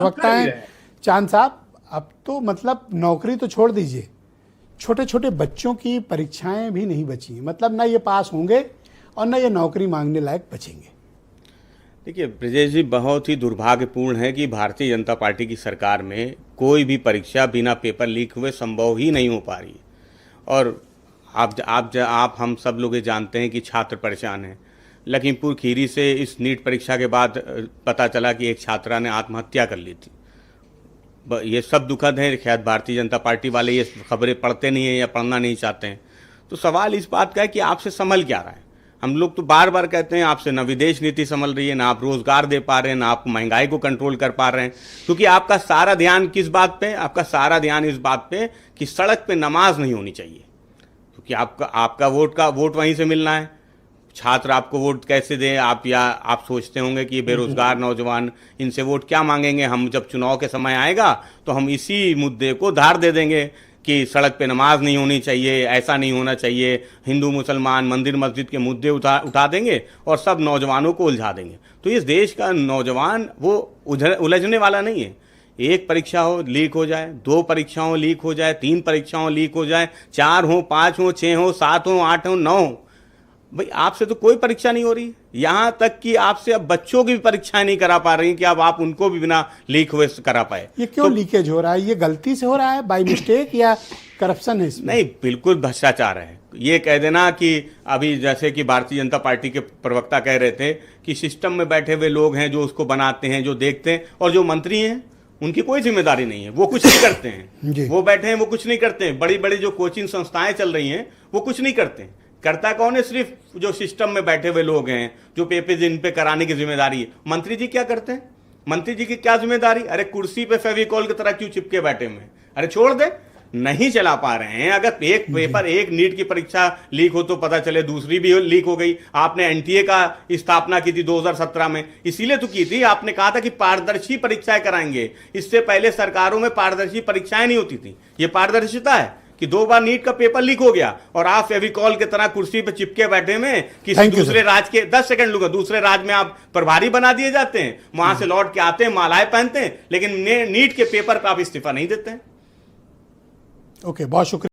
वक्ता है चांद साहब, अब तो मतलब नौकरी तो छोड़ दीजिए, छोटे छोटे बच्चों की परीक्षाएं भी नहीं बची, मतलब ना ये पास होंगे और ना ये नौकरी मांगने लायक बचेंगे। देखिए ब्रजेश जी, बहुत ही दुर्भाग्यपूर्ण है कि भारतीय जनता पार्टी की सरकार में कोई भी परीक्षा बिना पेपर लीक हुए संभव ही नहीं हो पा रही है। और आप हम सब लोग ये जानते हैं कि छात्र परेशान हैं। लखीमपुर खीरी से इस नीट परीक्षा के बाद पता चला कि एक छात्रा ने आत्महत्या कर ली थी। ये सब दुखद है। शायद भारतीय जनता पार्टी वाले ये खबरें पढ़ते नहीं हैं या पढ़ना नहीं चाहते हैं। तो सवाल इस बात का है कि आपसे संभल क्या रहा है। हम लोग तो बार बार कहते हैं आपसे न विदेश नीति संभल रही है, ना आप रोजगार दे पा रहे हैं, ना आप महंगाई को कंट्रोल कर पा रहे हैं, क्योंकि आपका सारा ध्यान किस बात पे? आपका सारा ध्यान इस बात पे कि सड़क पे नमाज नहीं होनी चाहिए, क्योंकि आपका वोट वहीं से मिलना है। छात्र आपको वोट कैसे दें? आप सोचते होंगे कि बेरोजगार नौजवान इनसे वोट क्या मांगेंगे, हम जब चुनाव के समय आएगा तो हम इसी मुद्दे को धार दे देंगे कि सड़क पे नमाज नहीं होनी चाहिए, ऐसा नहीं होना चाहिए, हिंदू मुसलमान मंदिर मस्जिद के मुद्दे उठा देंगे और सब नौजवानों को उलझा देंगे। तो इस देश का नौजवान वो उलझने वाला नहीं है। एक परीक्षा हो लीक हो जाए, 2 परीक्षाओं लीक हो जाए, 3 परीक्षाओं लीक हो जाए, 4 हो, 5 हो, 6 हो, 7 हो, 8 हो, 9 हो, भाई आपसे तो कोई परीक्षा नहीं हो रही। यहां तक कि आपसे अब बच्चों की भी परीक्षाएं नहीं करा पा रही कि अब आप उनको भी बिना लीक हुए करा पाए। ये क्यों तो लीकेज हो रहा है? ये गलती से हो रहा है, बाय मिस्टेक, या करप्शन है इसमें? नहीं, बिल्कुल भ्रष्टाचार है। ये कह देना कि अभी जैसे कि भारतीय जनता पार्टी के प्रवक्ता कह रहे थे कि सिस्टम में बैठे हुए लोग हैं जो उसको बनाते हैं, जो देखते हैं, और जो मंत्री हैं उनकी कोई जिम्मेदारी नहीं है, वो कुछ नहीं करते हैं। वो बैठे हैं, वो कुछ नहीं करते हैं। बड़ी बड़ी जो कोचिंग संस्थाएं चल रही हैं वो कुछ नहीं करते हैं। करता कौन है? सिर्फ जो सिस्टम में बैठे हुए लोग हैं, जो पेपर जिन पे कराने की जिम्मेदारी है। मंत्री जी क्या करते हैं? मंत्री जी की क्या जिम्मेदारी? अरे कुर्सी पे फेविकॉल की तरह क्यों चिपके बैठे हुए? अरे छोड़ दे, नहीं चला पा रहे हैं। अगर एक पेपर, एक नीट की परीक्षा लीक हो तो पता चले दूसरी भी लीक हो गई। आपने एनटीए का स्थापना की थी 2017 में, इसीलिए तो की थी। आपने कहा था कि पारदर्शी परीक्षाएं कराएंगे। इससे पहले सरकारों में पारदर्शी परीक्षाएं नहीं होती थी। ये पारदर्शिता है कि 2 बार नीट का पेपर लीक हो गया और आप फेविकॉल की तरह कुर्सी पे चिपके बैठे में किसी दूसरे राज्य के 10 सेकंड लूंगा, दूसरे राज्य में आप प्रभारी बना दिए जाते हैं, वहां से लौट के आते हैं, मालाएं पहनते हैं, लेकिन नीट के पेपर पे आप इस्तीफा नहीं देते हैं। ओके, बहुत शुक्रिया।